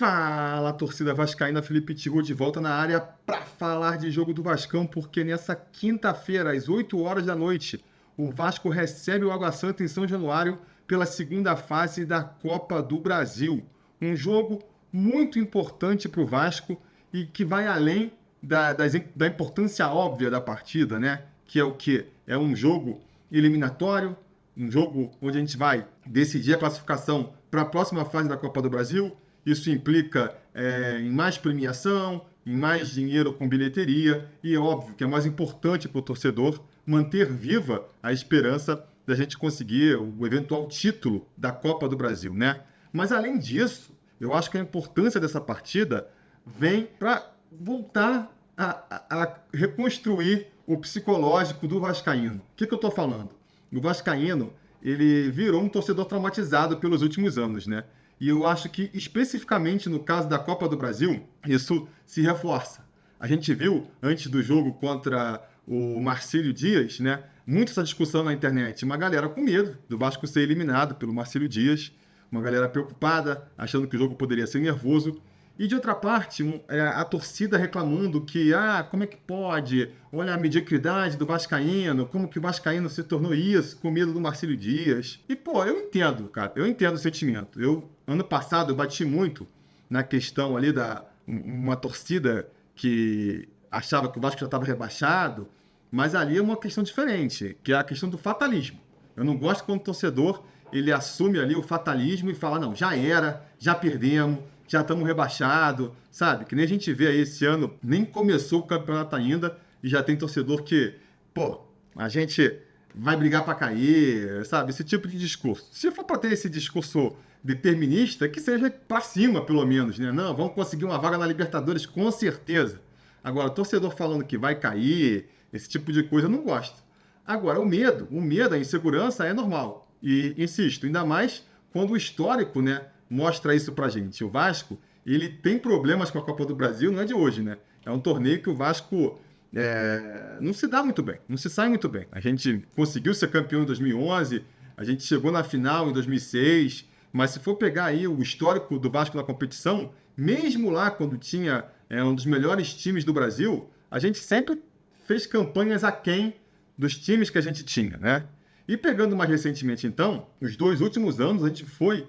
Fala, torcida vascaína, Felipe Tiru de volta na área para falar de jogo do Vascão, porque nessa quinta-feira, às 8 horas da noite, o Vasco recebe o Água Santa em São Januário pela segunda fase da Copa do Brasil. Um jogo muito importante para o Vasco e que vai além da importância óbvia da partida, né? Que é o quê? É um jogo eliminatório, um jogo onde a gente vai decidir a classificação para a próxima fase da Copa do Brasil. Isso implica em mais premiação, em mais dinheiro com bilheteria e é óbvio que é mais importante para o torcedor manter viva a esperança da gente conseguir o eventual título da Copa do Brasil, né? Mas além disso, eu acho que a importância dessa partida vem para voltar a reconstruir o psicológico do vascaíno. O que eu estou falando? O vascaíno, ele virou um torcedor traumatizado pelos últimos anos, né? E eu acho que, especificamente no caso da Copa do Brasil, isso se reforça. A gente viu, antes do jogo contra o Marcílio Dias, né, muito essa discussão na internet. Uma galera com medo do Vasco ser eliminado pelo Marcílio Dias, uma galera preocupada, achando que o jogo poderia ser nervoso. E, de outra parte, a torcida reclamando que, como é que pode? Olha a mediocridade do vascaíno, como que o vascaíno se tornou isso, com medo do Marcílio Dias. E, pô, eu entendo, cara, eu entendo o sentimento. Ano passado, eu bati muito na questão ali uma torcida que achava que o Vasco já estava rebaixado, mas ali é uma questão diferente, que é a questão do fatalismo. Eu não gosto quando o torcedor, ele assume ali o fatalismo e fala, não, já era, já perdemos, já estamos rebaixados, sabe? Que nem a gente vê aí esse ano, nem começou o campeonato ainda e já tem torcedor que, pô, a gente vai brigar para cair, sabe? Esse tipo de discurso. Se for para ter esse discurso determinista, que seja para cima, pelo menos, né? Não, vamos conseguir uma vaga na Libertadores, com certeza. Agora, torcedor falando que vai cair, esse tipo de coisa, eu não gosto. Agora, o medo, a insegurança é normal. E, insisto, ainda mais quando o histórico, né, mostra isso pra gente. O Vasco, ele tem problemas com a Copa do Brasil, não é de hoje, né? É um torneio que o Vasco não se dá muito bem, não se sai muito bem. A gente conseguiu ser campeão em 2011, a gente chegou na final em 2006, mas se for pegar aí o histórico do Vasco na competição, mesmo lá quando tinha um dos melhores times do Brasil, a gente sempre fez campanhas aquém dos times que a gente tinha, né? E pegando mais recentemente, então, os 2 últimos anos a gente foi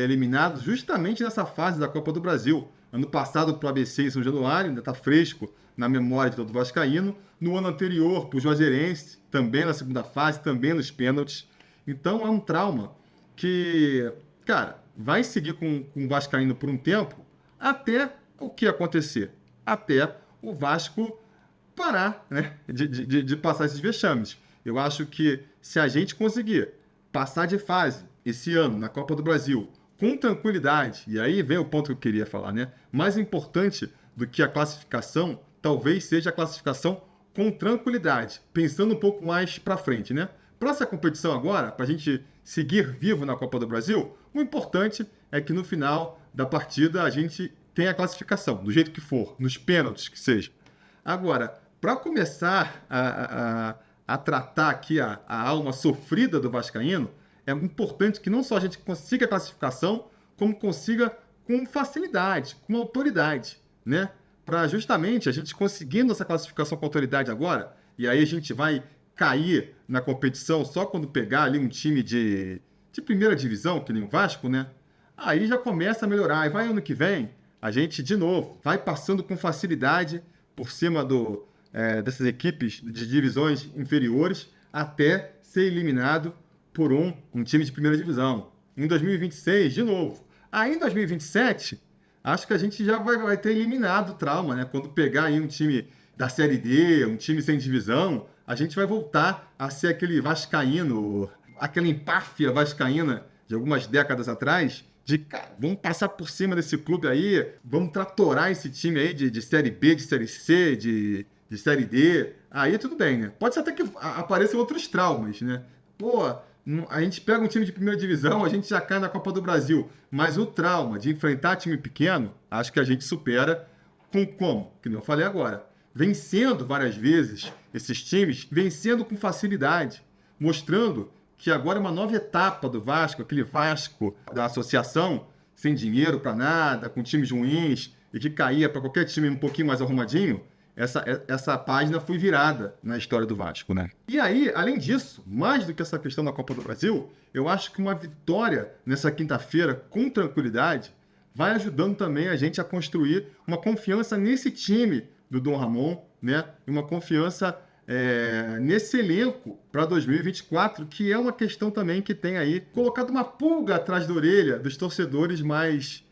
eliminado justamente nessa fase da Copa do Brasil. Ano passado para o ABC em São Januário, ainda está fresco na memória de todo vascaíno. No ano anterior para o Juazeirense, também na segunda fase, também nos pênaltis. Então é um trauma que, cara, vai seguir com o vascaíno por um tempo até o que acontecer? Até o Vasco parar, né, de passar esses vexames. Eu acho que se a gente conseguir passar de fase esse ano na Copa do Brasil com tranquilidade, e aí vem o ponto que eu queria falar, né? Mais importante do que a classificação, talvez seja a classificação com tranquilidade, pensando um pouco mais para frente, né? Para essa competição agora, para a gente seguir vivo na Copa do Brasil, o importante é que no final da partida a gente tenha a classificação, do jeito que for, nos pênaltis que seja. Agora, para começar a tratar aqui a alma sofrida do vascaíno, é importante que não só a gente consiga a classificação, como consiga com facilidade, com autoridade, né? Para justamente a gente conseguindo essa classificação com autoridade agora, e aí a gente vai cair na competição só quando pegar ali um time de primeira divisão, que nem o Vasco, né? Aí já começa a melhorar. E vai ano que vem, a gente, de novo, vai passando com facilidade por cima dessas equipes de divisões inferiores até ser eliminado por um time de primeira divisão. Em 2026, de novo. Aí em 2027, acho que a gente já vai ter eliminado o trauma, né? Quando pegar aí um time da Série D, um time sem divisão, a gente vai voltar a ser aquele vascaíno, aquela empáfia vascaína de algumas décadas atrás, de, cara, vamos passar por cima desse clube aí, vamos tratorar esse time aí de Série B, de Série C, de Série D. Aí tudo bem, né? Pode ser até que apareçam outros traumas, né? Pô, a gente pega um time de primeira divisão, a gente já cai na Copa do Brasil. Mas o trauma de enfrentar time pequeno, acho que a gente supera com como? Que nem eu falei agora. Vencendo várias vezes esses times, vencendo com facilidade, mostrando que agora é uma nova etapa do Vasco, aquele Vasco da associação, sem dinheiro para nada, com times ruins e que caía para qualquer time um pouquinho mais arrumadinho, essa página foi virada na história do Vasco, né? E aí, além disso, mais do que essa questão da Copa do Brasil, eu acho que uma vitória nessa quinta-feira com tranquilidade vai ajudando também a gente a construir uma confiança nesse time do Dom Ramon, né? E uma confiança nesse elenco para 2024, que é uma questão também que tem aí colocado uma pulga atrás da orelha dos torcedores mais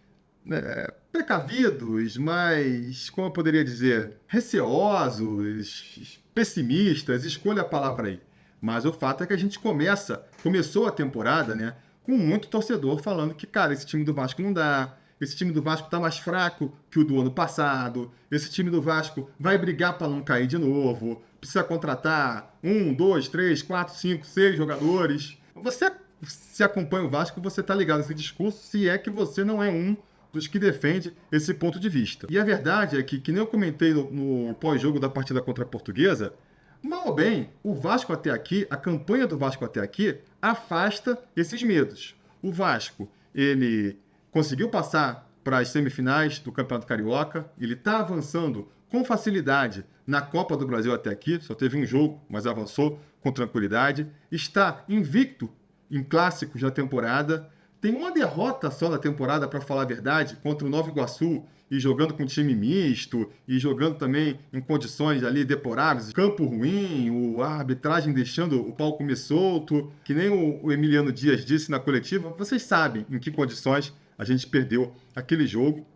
precavidos, mais, como eu poderia dizer, receosos, pessimistas, escolha a palavra aí. Mas o fato é que a gente começou a temporada, né, com muito torcedor falando que, cara, esse time do Vasco não dá, esse time do Vasco está mais fraco que o do ano passado, esse time do Vasco vai brigar para não cair de novo, precisa contratar 1, 2, 3, 4, 5, 6 jogadores. Você se acompanha o Vasco, você está ligado nesse discurso, se é que você não é um dos que defende esse ponto de vista. E a verdade é que nem eu comentei no pós-jogo da partida contra a Portuguesa, mal ou bem, o Vasco até aqui, a campanha do Vasco até aqui, afasta esses medos. O Vasco, ele conseguiu passar para as semifinais do Campeonato Carioca, ele está avançando com facilidade na Copa do Brasil até aqui, só teve um jogo, mas avançou com tranquilidade, está invicto em clássicos da temporada, tem uma derrota só na temporada, para falar a verdade, contra o Nova Iguaçu, e jogando com time misto, e jogando também em condições ali deploráveis, campo ruim, a arbitragem deixando o pau comer solto, que nem o Emiliano Dias disse na coletiva, vocês sabem em que condições a gente perdeu aquele jogo.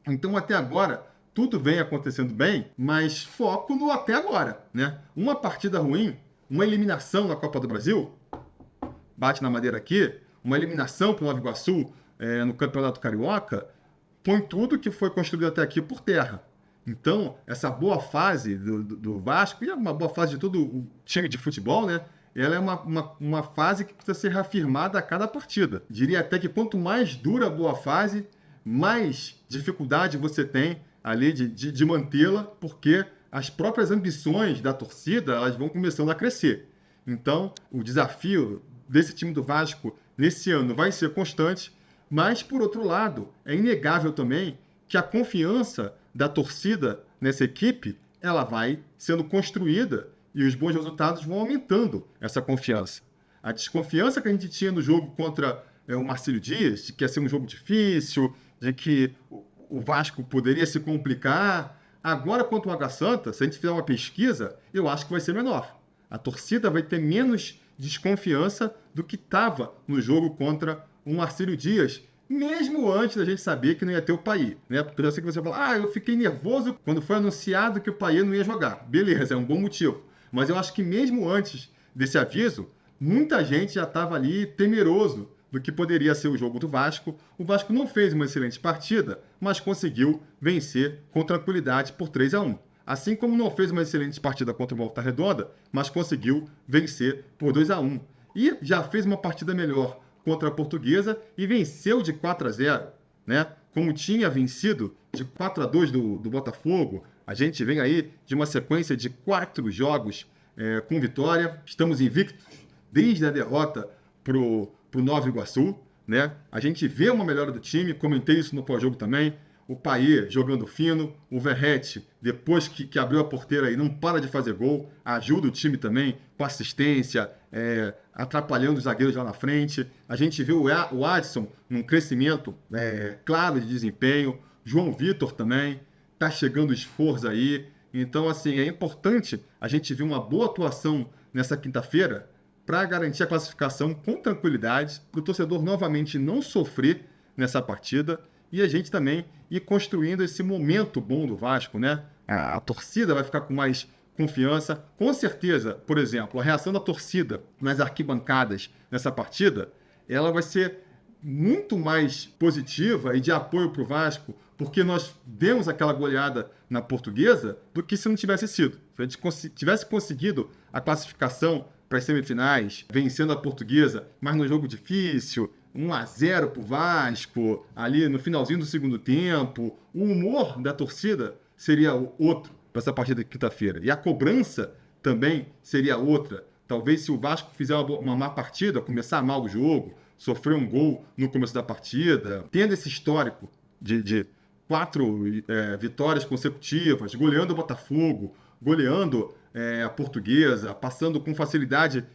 Então, até agora, tudo vem acontecendo bem, mas foco no até agora, né? Uma partida ruim, uma eliminação na Copa do Brasil, bate na madeira aqui, uma eliminação para o Nova Iguaçu no Campeonato Carioca, põe tudo que foi construído até aqui por terra. Então, essa boa fase do Vasco, e é uma boa fase de todo o time de futebol, né? Ela é uma fase que precisa ser reafirmada a cada partida. Diria até que quanto mais dura a boa fase, mais dificuldade você tem ali de mantê-la, porque as próprias ambições da torcida, elas vão começando a crescer. Então, o desafio desse time do Vasco nesse ano vai ser constante, mas, por outro lado, é inegável também que a confiança da torcida nessa equipe, ela vai sendo construída e os bons resultados vão aumentando essa confiança. A desconfiança que a gente tinha no jogo contra o Marcílio Dias, de que ia ser um jogo difícil, de que o Vasco poderia se complicar, agora contra o Água Santa, se a gente fizer uma pesquisa, eu acho que vai ser menor. A torcida vai ter menos desconfiança do que estava no jogo contra o Marcílio Dias, mesmo antes da gente saber que não ia ter o Paí, né? Porque eu sei que você fala, eu fiquei nervoso quando foi anunciado que o Paí não ia jogar. Beleza, é um bom motivo. Mas eu acho que mesmo antes desse aviso, muita gente já estava ali temeroso do que poderia ser o jogo do Vasco. O Vasco não fez uma excelente partida, mas conseguiu vencer com tranquilidade por 3-1. Assim como não fez uma excelente partida contra o Volta Redonda, mas conseguiu vencer por 2-1. E já fez uma partida melhor contra a Portuguesa e venceu de 4-0, né? Como tinha vencido de 4-2 do Botafogo. A gente vem aí de uma sequência de 4 jogos com vitória. Estamos invictos desde a derrota pro Nova Iguaçu, né? A gente vê uma melhora do time, comentei isso no pós-jogo também. O Paê jogando fino, o Verratti, depois que abriu a porteira aí, não para de fazer gol, ajuda o time também com assistência, atrapalhando os zagueiros lá na frente. A gente viu o Adson num crescimento claro de desempenho, João Vitor também, tá chegando o esforço aí. Então, assim, é importante a gente ver uma boa atuação nessa quinta-feira para garantir a classificação com tranquilidade, para o torcedor novamente não sofrer nessa partida e a gente também ir construindo esse momento bom do Vasco, né? A torcida vai ficar com mais confiança. Com certeza, por exemplo, a reação da torcida nas arquibancadas nessa partida, ela vai ser muito mais positiva e de apoio para o Vasco, porque nós demos aquela goleada na Portuguesa do que se não tivesse sido. Se a gente tivesse conseguido a classificação para as semifinais, vencendo a Portuguesa, mas num jogo difícil, 1-0 para o Vasco, ali no finalzinho do segundo tempo, o humor da torcida seria outro para essa partida de quinta-feira. E a cobrança também seria outra. Talvez se o Vasco fizer uma má partida, começar mal o jogo, sofreu um gol no começo da partida, tendo esse histórico de 4 vitórias consecutivas, goleando o Botafogo, goleando a Portuguesa, passando com facilidade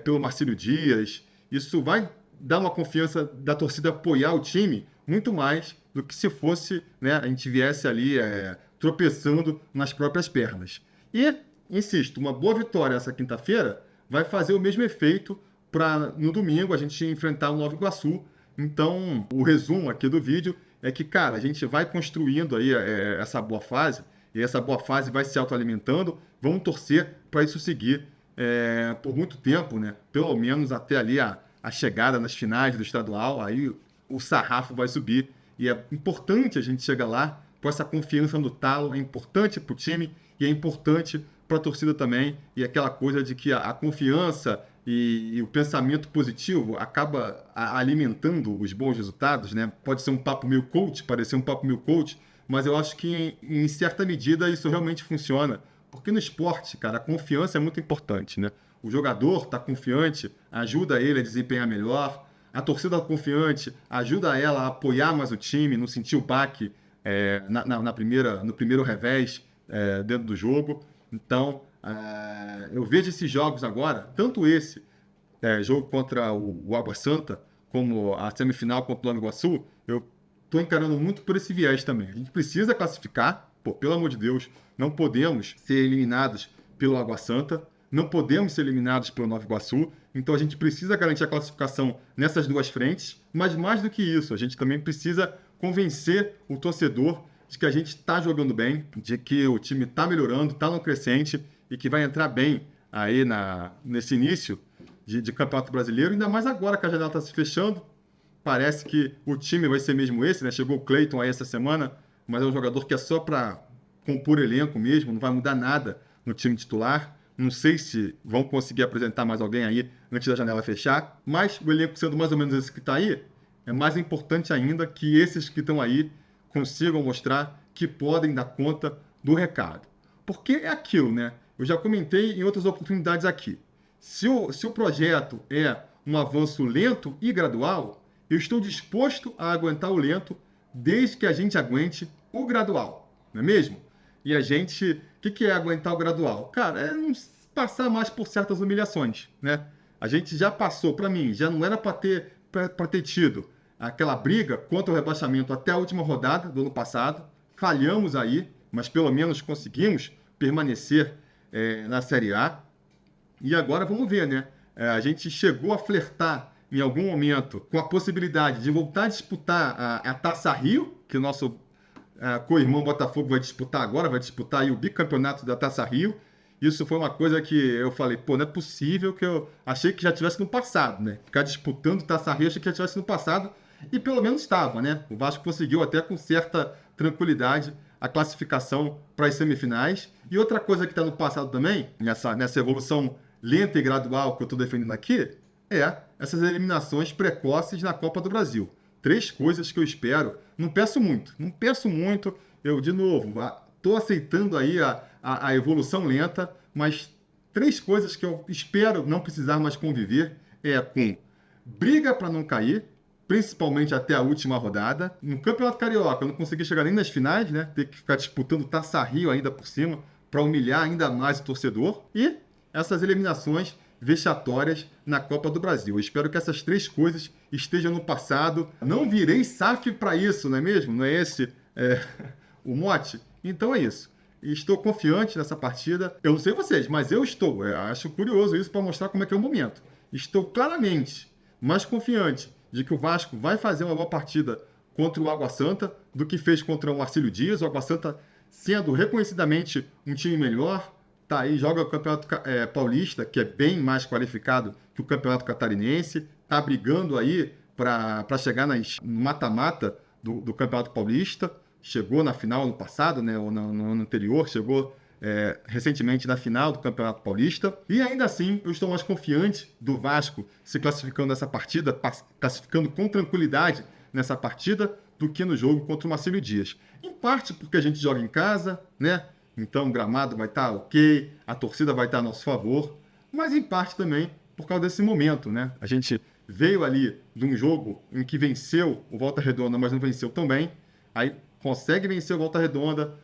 pelo Marcílio Dias. Isso vai dar uma confiança da torcida apoiar o time muito mais do que se fosse, né, a gente viesse ali tropeçando nas próprias pernas. E, insisto, uma boa vitória essa quinta-feira vai fazer o mesmo efeito para no domingo a gente enfrentar o Nova Iguaçu. Então, o resumo aqui do vídeo é que, cara, a gente vai construindo aí essa boa fase, e essa boa fase vai se autoalimentando. Vamos torcer para isso seguir por muito tempo, né? Pelo menos até ali a chegada nas finais do estadual, aí o sarrafo vai subir. E é importante a gente chegar lá com essa confiança no talo, é importante para o time e é importante para a torcida também. E aquela coisa de que a confiança e o pensamento positivo acaba alimentando os bons resultados, né? Pode ser um papo meio coach, parecer um papo meio coach, mas eu acho que em certa medida isso realmente funciona. Porque no esporte, cara, a confiança é muito importante, né? O jogador está confiante, ajuda ele a desempenhar melhor. A torcida confiante ajuda ela a apoiar mais o time, não sentir o baque no primeiro revés dentro do jogo. Então, eu vejo esses jogos agora, tanto esse jogo contra o Água Santa, como a semifinal contra o Nova Iguaçu, eu estou encarando muito por esse viés também. A gente precisa classificar, pelo amor de Deus, não podemos ser eliminados pelo Água Santa, não podemos ser eliminados pelo Nova Iguaçu, então a gente precisa garantir a classificação nessas duas frentes, mas mais do que isso, a gente também precisa convencer o torcedor de que a gente está jogando bem, de que o time está melhorando, está no crescente e que vai entrar bem aí nesse início de Campeonato Brasileiro, ainda mais agora que a janela está se fechando. Parece que o time vai ser mesmo esse, né? Chegou o Cleiton aí essa semana, mas é um jogador que é só para compor elenco mesmo, não vai mudar nada no time titular. Não sei se vão conseguir apresentar mais alguém aí antes da janela fechar, mas o elenco sendo mais ou menos esse que está aí, é mais importante ainda que esses que estão aí consigam mostrar que podem dar conta do recado. Porque é aquilo, né? Eu já comentei em outras oportunidades aqui. Se o projeto é um avanço lento e gradual, eu estou disposto a aguentar o lento desde que a gente aguente o gradual, não é mesmo? E a gente... O que é aguentar o gradual? Cara, é não passar mais por certas humilhações, né? A gente já passou, para mim, já não era para ter tido aquela briga contra o rebaixamento até a última rodada do ano passado. Falhamos aí, mas pelo menos conseguimos permanecer na Série A. E agora vamos ver, né? A gente chegou a flertar em algum momento com a possibilidade de voltar a disputar a Taça Rio, que o nosso co-irmão Botafogo vai disputar agora, vai disputar aí o bicampeonato da Taça Rio. Isso foi uma coisa que eu falei, não é possível, que eu achei que já tivesse no passado, né? Ficar disputando Taça Rio, achei que já tivesse no passado, e pelo menos estava, né? O Vasco conseguiu até com certa tranquilidade a classificação para as semifinais. E outra coisa que está no passado também, nessa evolução lenta e gradual que eu estou defendendo aqui, é essas eliminações precoces na Copa do Brasil. 3 coisas que eu espero. Não peço muito. Eu, de novo, estou aceitando aí a evolução lenta, mas 3 coisas que eu espero não precisar mais conviver com briga para não cair, principalmente até a última rodada. No Campeonato Carioca, eu não consegui chegar nem nas finais, né? Ter que ficar disputando Taça Rio ainda por cima, para humilhar ainda mais o torcedor. E essas eliminações vexatórias na Copa do Brasil. Eu espero que essas 3 coisas estejam no passado. Não virei SAF para isso, não é mesmo? Não é esse o mote? Então é isso. Estou confiante nessa partida. Eu não sei vocês, mas eu estou. Acho curioso isso para mostrar como é que é o momento. Estou claramente mais confiante de que o Vasco vai fazer uma boa partida contra o Água Santa do que fez contra o Marcílio Dias. O Água Santa sendo reconhecidamente um time melhor, tá aí, joga o Campeonato Paulista, que é bem mais qualificado que o Campeonato Catarinense, tá brigando aí para chegar no mata-mata do Campeonato Paulista, chegou na final ano passado, né, ou no ano anterior, chegou recentemente na final do Campeonato Paulista, e ainda assim eu estou mais confiante do Vasco se classificando nessa partida, classificando com tranquilidade nessa partida, do que no jogo contra o Marcílio Dias. Em parte porque a gente joga em casa, né? Então o gramado vai estar ok, a torcida vai estar a nosso favor, mas em parte também por causa desse momento, né? A gente veio ali de um jogo em que venceu o Volta Redonda, mas não venceu também. Aí consegue vencer o Volta Redonda,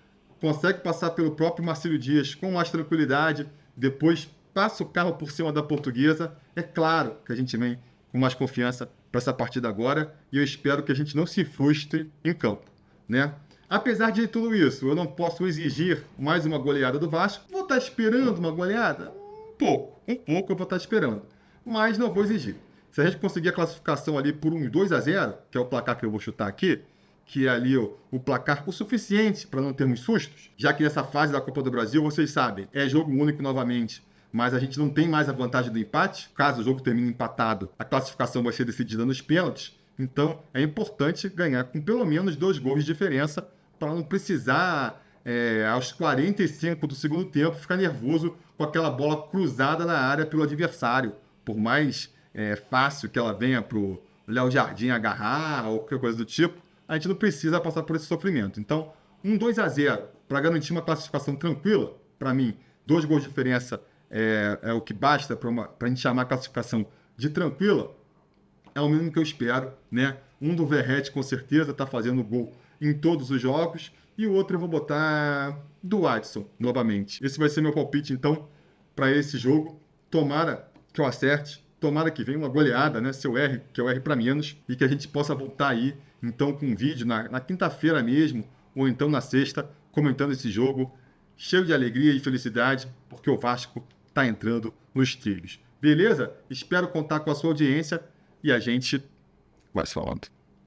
consegue passar pelo próprio Marcílio Dias com mais tranquilidade, depois passa o carro por cima da Portuguesa. É claro que a gente vem com mais confiança para essa partida agora e eu espero que a gente não se frustre em campo, né? Apesar de tudo isso, eu não posso exigir mais uma goleada do Vasco. Vou estar esperando uma goleada? Um pouco eu vou estar esperando, mas não vou exigir. Se a gente conseguir a classificação ali por um 2-0, que é o placar que eu vou chutar aqui, que é ali o placar o suficiente para não termos sustos, já que nessa fase da Copa do Brasil, vocês sabem, é jogo único novamente, mas a gente não tem mais a vantagem do empate. Caso o jogo termine empatado, a classificação vai ser decidida nos pênaltis. Então, é importante ganhar com pelo menos 2 gols de diferença para não precisar, aos 45 do segundo tempo, ficar nervoso com aquela bola cruzada na área pelo adversário. Por mais fácil que ela venha para o Léo Jardim agarrar ou qualquer coisa do tipo, a gente não precisa passar por esse sofrimento. Então, um 2-0 para garantir uma classificação tranquila, para mim, 2 gols de diferença é o que basta para a gente chamar a classificação de tranquila. É o mínimo que eu espero, né? Um do Verratti, com certeza, está fazendo gol em todos os jogos. E o outro eu vou botar do Adson, novamente. Esse vai ser meu palpite, então, para esse jogo. Tomara que eu acerte. Tomara que venha uma goleada, né? Se eu erre, que eu erre para menos. E que a gente possa voltar aí, então, com um vídeo na quinta-feira mesmo, ou então na sexta, comentando esse jogo, cheio de alegria e felicidade, porque o Vasco está entrando nos trilhos. Beleza? Espero contar com a sua audiência e a gente vai se falando.